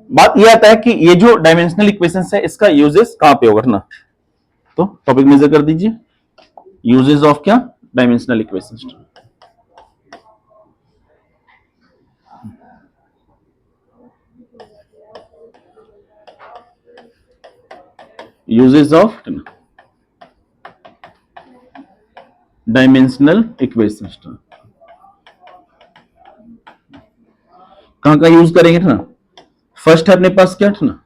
बात यह आता है कि ये जो डायमेंशनल इक्वेशंस है इसका यूजेस कहां पे होगा ना, तो टॉपिक मेजर कर दीजिए, यूजेस ऑफ क्या, dimensional equations. Uses of dimensional equations कहां यूज करेंगे ना। फर्स्ट है अपने पास क्या था ना,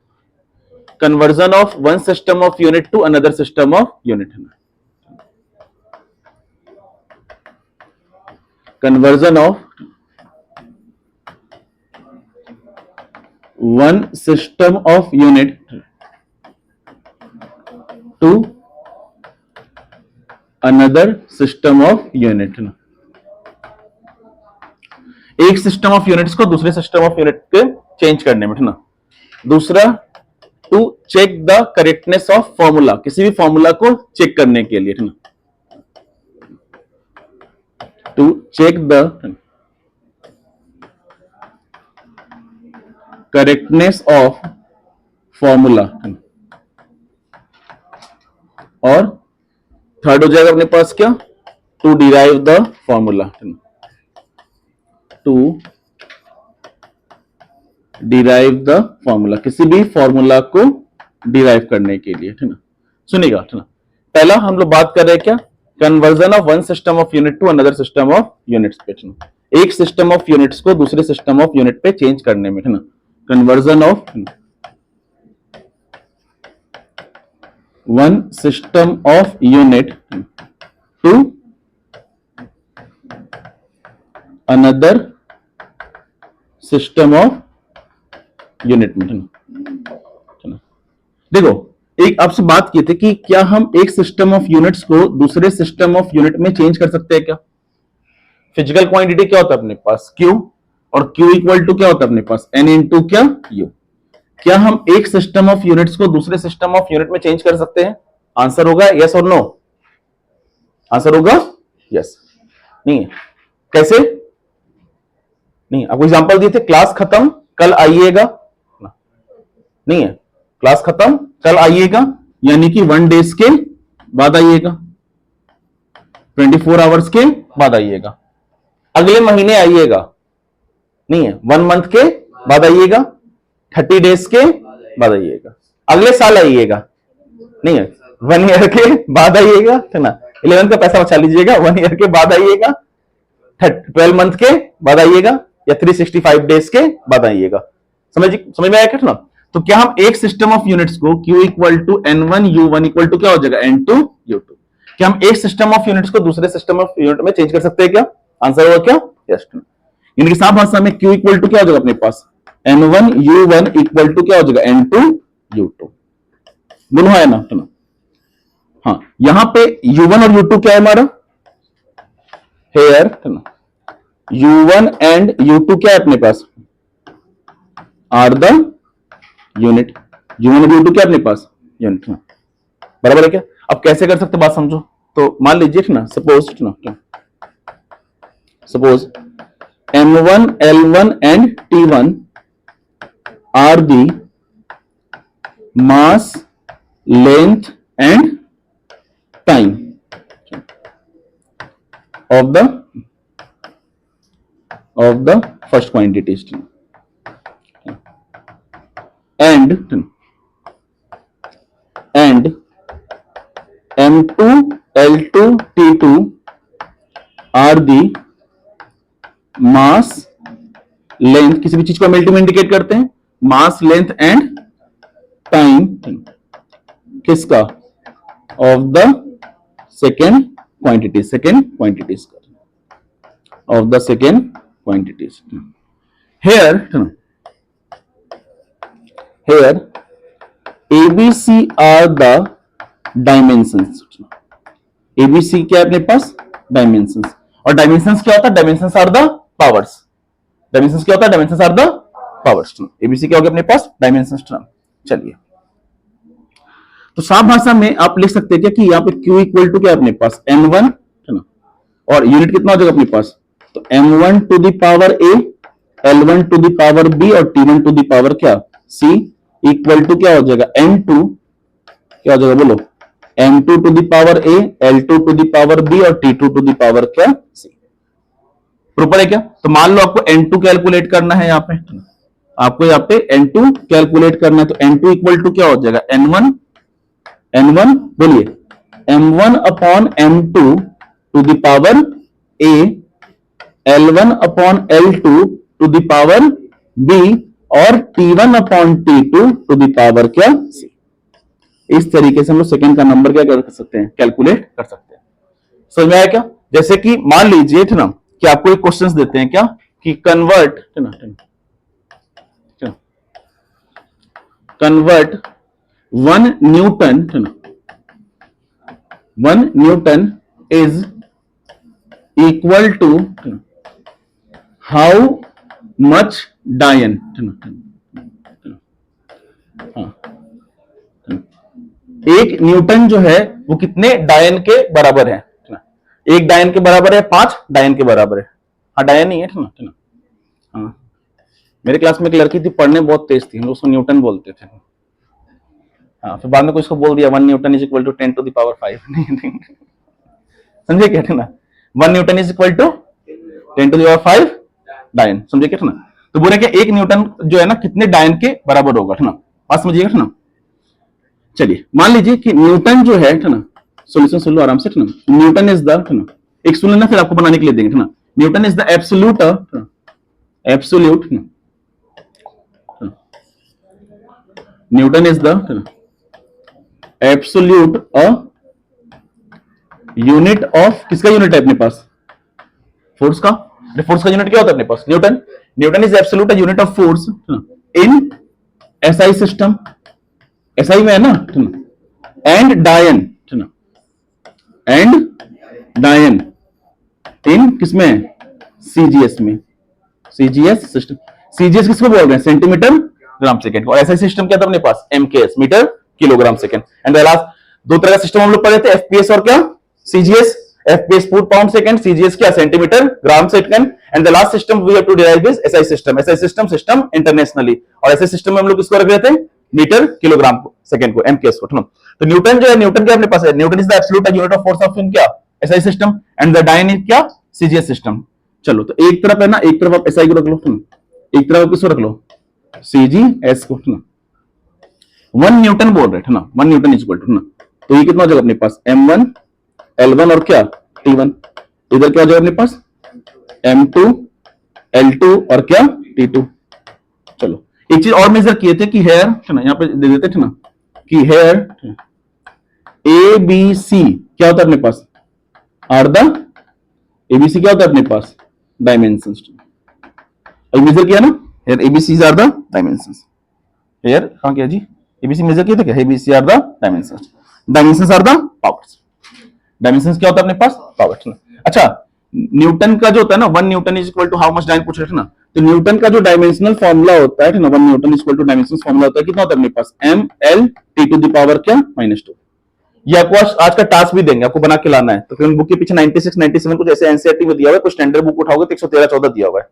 conversion of one system of unit to another system of unit है ना, conversion of one system of unit to another system of unit ना, एक सिस्टम ऑफ यूनिट्स को दूसरे सिस्टम ऑफ यूनिट के चेंज करने में ना। दूसरा, to check the correctness of formula, किसी भी फॉर्मूला को चेक करने के लिए ना, to check the correctness of formula. और थर्ड हो जाएगा अपने पास क्या, to derive the formula, to derive the formula, किसी भी फॉर्मूला को डिराइव करने के लिए, ठीक ना। सुनिएगा, ठीक ना। पहला हम लोग बात कर रहे हैं क्या, conversion of one system of unit to another system of units पे, ठीक ना। एक सिस्टम ऑफ यूनिट्स को दूसरे सिस्टम ऑफ यूनिट पे चेंज करने में, ठीक ना। Conversion of one system of unit to another system of unit में, देखो एक आपसे बात की थी कि क्या हम एक सिस्टम ऑफ यूनिट्स को दूसरे सिस्टम ऑफ यूनिट में चेंज कर सकते हैं क्या। फिजिकल क्वांटिटी क्या होता है अपने पास, Q, और Q इक्वल टू क्या होता है अपने पास, N इंटू क्या U। क्या हम एक सिस्टम ऑफ यूनिट्स को दूसरे सिस्टम ऑफ यूनिट में चेंज कर सकते हैं। आंसर होगा यस और नो, आंसर होगा यस। नहीं है, कैसे नहीं, आपको एग्जांपल दिए थे, क्लास खत्म कल आइएगा, नहीं है, क्लास खत्म कल आइएगा यानी कि 1 डेज के बाद आइएगा, 24 आवर्स के बाद आइएगा। अगले महीने आइएगा, नहीं है, 1 मंथ के बाद आइएगा, 30 डेज के बाद आइएगा। अगले साल आइएगा, नहीं है, 1 ईयर के बाद आइएगा, है ना। 11 का पैसा बचा लीजिएगा, 1 ईयर के बाद आइएगा, 12 मंथ के बाद आइएगा, या 365 डेज के बाद आइएगा। समझ में आया क्या ना। तो क्या हम एक सिस्टम ऑफ यूनिट्स को Q equal to N1 U1 equal to क्या हो जाएगा N2 U2, क्या हम एक सिस्टम ऑफ यूनिट्स को दूसरे सिस्टम ऑफ यूनिट में चेंज कर सकते हैं क्या। आंसर होगा क्या यस। यानी कि साफ भाषा में Q इक्वल टू क्या हो जाएगा अपने पास N1 U1 इक्वल टू क्या हो जाएगा N2 U2। दोनों है ना, तो ना। हाँ, यहां पे U1 और U2 क्या है हमारा, हेयर U1 एंड U2 क्या है अपने पास, आर द यूनिट। U1 और U2 क्या अपने पास यूनिट, बराबर है क्या। अब कैसे कर सकते बात समझो, तो मान लीजिए ना, suppose M1 L1 and T1 are the mass length and time of the first quantities, and M2 L2 T2 are the mass length, किसी भी चीज को हम L2 में इंडिकेट करते हैं, मास लेंथ एंड टाइम किसका, of the second quantities of the second quantities. Here ABC are the dimensions. ABC क्या है अपने पास, dimensions, और dimensions क्या होता है, dimensions are the powers. dimensions क्या होता है, dimensions are the powers. ABC क्या हो गया अपने पास, dimensions. चलिए, तो साफ भाषा में आप लिख सकते हैं क्या कि यहाँ पे Q इक्वल टू क्या है अपने पास M1, है ना, और यूनिट कितना हो जाएगा अपने पास, तो M1 to the power A L1 to the power B और T1 टू द पावर क्या C इक्वल टू क्या हो जाएगा M2 क्या हो जाएगा बोलो M2 to the power A, L2 to the power B और T2 टू द पावर क्या C। प्रॉपर है क्या? तो मान लो आपको N2 कैलकुलेट करना है, यहाँ पे आपको यहाँ पे N2 कैलकुलेट करना है, तो N2 इक्वल टू क्या हो जाएगा N1 बोलिए M1 upon M2 to the power A, L1 upon L2 to the power B और T1 upon T2 to the power क्या C। इस तरीके से हम लोग सेकंड का नंबर क्या कर सकते हैं, कैलकुलेट कर सकते हैं। समझ में आया क्या? जैसे कि मान लीजिए ना कि आपको एक क्वेश्चंस देते हैं क्या कि convert 1 newton is equal to how much dyne. एक न्यूटन जो है वो कितने डायन के बराबर है? एक डायन के बराबर है 5 डायन के बराबर है। हाँ डायन नहीं है ना। हाँ मेरे क्लास में एक लड़की थी, पढ़ने बहुत तेज थी, हम लोग उसको न्यूटन बोलते थे। हाँ फिर बाद में कुछ को बोल दिया 1 newton is equal to 10 to the power 5। समझे क्या ना, 1 newton is equal to 10 to the power 5 dyne. समझे क्या ना? तो बोले क्या एक न्यूटन जो है ना कितने डायन के बराबर होगा ना, बात समझिएगा ना। चलिए मान लीजिए कि न्यूटन जो है ना, सॉल्यूशन सुन लो आराम से ना। न्यूटन इज द ना, एक सुन लेना फिर आपको बनाने के लिए देंगे ना। Newton is the absolute newton is the absolute unit of, किसका यूनिट है अपने पास? फोर्स का। फोर्स का यूनिट क्या होता है अपने पास? Newton is absolute unit of force in SI system, SI में है ना, एंड डायन इन किसमें? सीजीएस में, सीजीएस सिस्टम। सीजीएस किसको बोल रहे हैं? Centimetre gram second. और एसआई सिस्टम क्या था अपने पास? MKS, metre kilogram second. And the last दो तरह का सिस्टम हम लोग पढ़े थे, एफपीएस और क्या CGS. FPS foot pound second, CGS क्या centimetre gram second. And the last system we have to derive is SI system. SI system internationally, और एसआई सिस्टम में हम लोग किसको रख रहे थे? मीटर किलोग्राम सेकंड को, एमकेएस को। तो न्यूटन जो है, न्यूटन क्या अपने पास है? Newton is the absolute unit of force of in क्या SI system, and the dyne is क्या सीजीएस सिस्टम। चलो तो एक तरफ है ना, एक तरफ आप एसआई को रख लो, एक तरफ किसको रख लो? सीजीएस को। 1 न्यूटन बोल रहे थे ना, 1 न्यूटन इज इक्वल टू ना, तो ये कितना हो जाएगा अपने पास? M1 L1 और क्या T1। इधर क्या हो जाएगा अपने पास? M2 L2 और क्या T2। चलो एक चीज और मेजर किए थे कि हेयर यहाँ पे दे देते थे ना कि हेयर ABC क्या होता है अपने पास? आर द ABC क्या होता है अपने पास? डायमेंशंस। मेजर किया ना, here ABC are the dimensions. Here कहां किया जी? ABC मेजर किया था क्या? ABC are the dimensions. Dimensions are the powers. Dimensions क्या होता है अपने पास? पावर्स। अच्छा न्यूटन का जो होता है ना, 1 newton is equal to how much dyne पूछ रहे थे ना, तो न्यूटन का जो डायमेंशनल फॉर्मूला होता है ना, 1 newton is equal to dimensional formula होता है कितना होता है अपने पास? ML T to the power क्या -2। ये आपको आज का टास्क भी देंगे, आपको बना के लाना है। तो फिर बुक के पीछे 96 97 कुछ ऐसे एनसीईआरटी में दिया हुआ है, कुछ स्टैंडर्ड बुक उठाओगे तो 113 14 दिया हुआ है।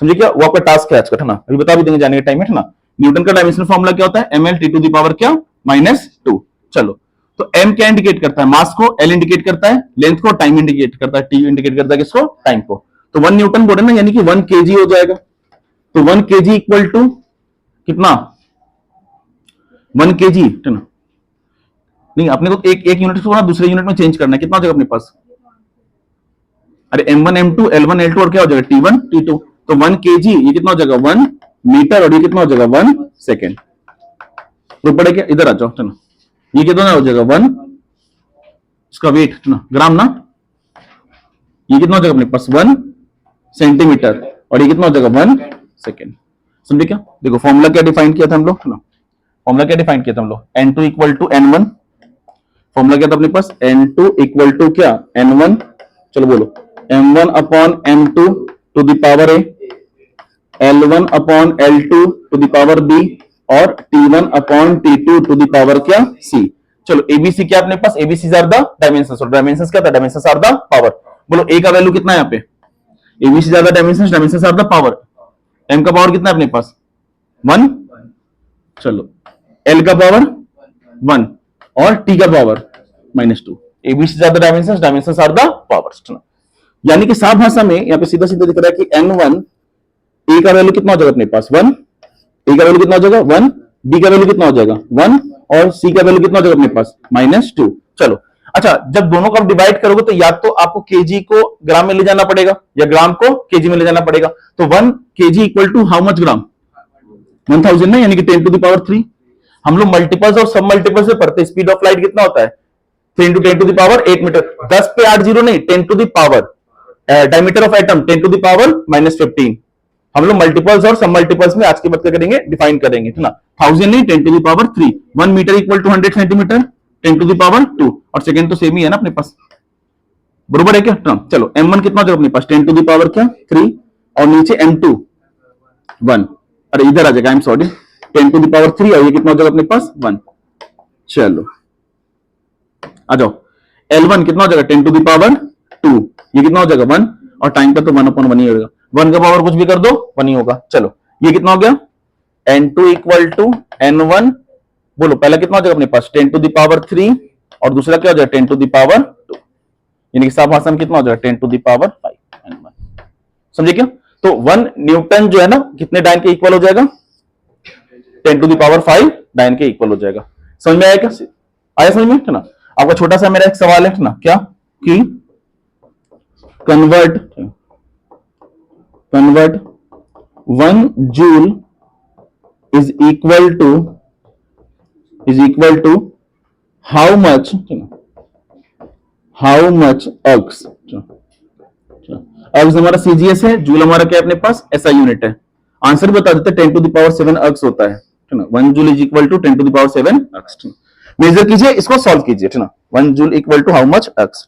समझिए क्या? वो आपका टास्क है आज का, ना अभी बता भी देंगे जाने के टाइम में ना। न्यूटन का डायमेंशनल फॉर्मूला क्या होता है? ML T to the power क्या -2। चलो तो M क्या इंडिकेट करता है? मास को। L इंडिकेट करता है लेंथ को। टाइम इंडिकेट करता है, T इंडिकेट करता है किसको? टाइम को। तो 1 न्यूटन बोले ना, यानी कि 1 kg हो जाएगा। तो 1 kg इक्वल टू कितना? 1 kg नहीं, अपने को एक यूनिट को ना दूसरे यूनिट में चेंज करना है। कितना हो जाएगा अपने पास? अरे M1 M2 L1 L2 और क्या हो जाएगा? T1 T2। तो 1 kg ये कितना हो जाएगा? 1 मीटर। और ये कितना हो जाएगा? 1 सेकेंड। तो पड़े क्या? इधर आ जाओ ना, ये कितना हो जाएगा? 1 इसका वेट ना, ग्राम ना। ये कितना हो जाएगा अपने पास? 1 सेंटीमीटर। और ये कितना हो जाएगा? 1 सेकेंड। समझे क्या? देखो फॉर्मूला क्या डिफाइन किया था हम लोग ना, फॉर्मूला क्या डिफाइन किया था हम लोग? N2 equal to N1। Formula क्या था अपने पास? N2 इक्वल टू क्या? N1। चलो बोलो M1 upon M2 to the power A, L1 upon L2 to the power B और T1 upon T2 to the power क्या? C। चलो ABC क्या अपने पास? ABC are the dimensions. और डायमेंशंस क्या था? Dimensions are the power. बोलो A का वैल्यू कितना है यहाँ पे? ABC are the dimensions, dimensions are the power. m का पावर कितना है अपने पास 1, चलो l का पावर 1 और t का power -2। ABC are the dimensions are the powers. यानी कि साफ भाषा में यहाँ पे सीधा सीधा दिख रहा है कि n1 a का वैल्यू कितना हो जाएगा अपने पास 1, a का वैल्यू कितना हो जाएगा 1, b का वैल्यू कितना हो जाएगा 1 और c का वैल्यू कितना हो जाएगा अपने पास -2। चलो अच्छा, जब दोनों को आप डिवाइड करोगे तो या तो आपको केजी को ग्राम में ले जाना पड़ेगा या ग्राम को केजी में ले जाना पड़ेगा। तो 1 KG equal to how much gram 1000 ना, यानी कि 10 टू द पावर 3। हम लोग मल्टीपल्स और सब मल्टीपल्स से पढ़ते हैं। स्पीड ऑफ लाइट कितना होता है 3 into 10 to the power 8 metre. 10 पे 8 जीरो नहीं, 10 to the power diameter of atom 10 to the power -15। हम लोग मल्टीपल्स और सब मल्टीपल्स में आज की बात करेंगे, डिफाइन करेंगे, है ना। 1000 नहीं, 10 to the power 3। 1 metre equal to 100 centimetre 10 to the power 2 और सेकंड तो सेम ही है ना अपने पास, बरोबर है क्या। चलो m1 कितना हो जाएगा अपने पास 10 टू द पावर क्या 3 और नीचे m2 1, अरे इधर आ जाएगा, I am sorry, 10 to the power 3 और ये कितना हो जाएगा अपने पास 1। चलो आ जाओ, L1 कितना हो जाएगा 10 टू द पावर 2, ये कितना हो जाएगा 1 और टाइम का तो 1/1 ही होगा। 1 का पावर कुछ भी कर दो 1 ही होगा। चलो ये कितना हो गया n2 इक्वल टू n1, बोलो पहला कितना हो जाएगा अपने पास 10 टू द पावर 3 और दूसरा क्या हो जाएगा 10 टू द पावर 2, यानी कि साफ भाषा में कितना हो जाएगा 10 टू द पावर 5 n1। समझे क्या। तो 1 न्यूटन जो है ना कितने डायन के इक्वल हो जाएगा 10 टू द पावर 5 डायन के इक्वल हो जाएगा। समझ में आया क्या, आया समझ में, है ना। आपका छोटा सा मेरा एक सवाल है ना, क्या कि convert 1 joule is equal to how much ergs. Ergs हमारा सीजीएस है, जूल हमारा क्या है अपने पास एसआई यूनिट है। आंसर बता देते 10 टू द पावर 7 अग्स होता है ना। 1 joule is equal to 10 to the power 7 ergs. Measure कीजिए, इसको सॉल्व कीजिए, है ना। 1 joule equal to how much अग्स।